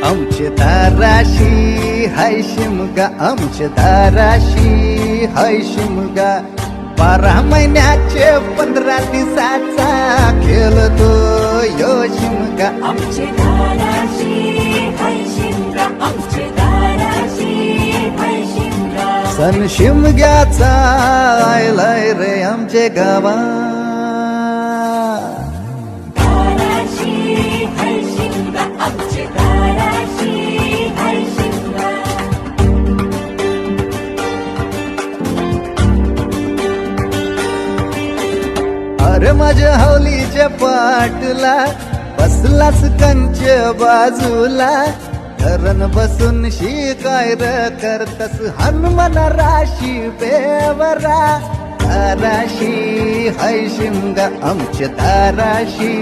आमचे दाराशी हाय शिमगा, आमचे दाराशी हाय शिमगा. 12 महिन्याचे 15 दिवसाचा खेळतो यो शिमगा. आमचे दाराशी हाय शिमगा, आमचे दाराशी हाय शिमगा. सण शिमग्याचा आयलाय रे आमचे गावा. दाराशी हाय शिमगा, आमचे दाराशी हाय शिमगा. अरे माझ्या हवलीच्या पाटला बसलाच कंच बाजूला. धरण बसून शिकाय र करतस हनुमान राशी बेवरा. दाराशी हाय शिमगा, आमच्या दाराशी.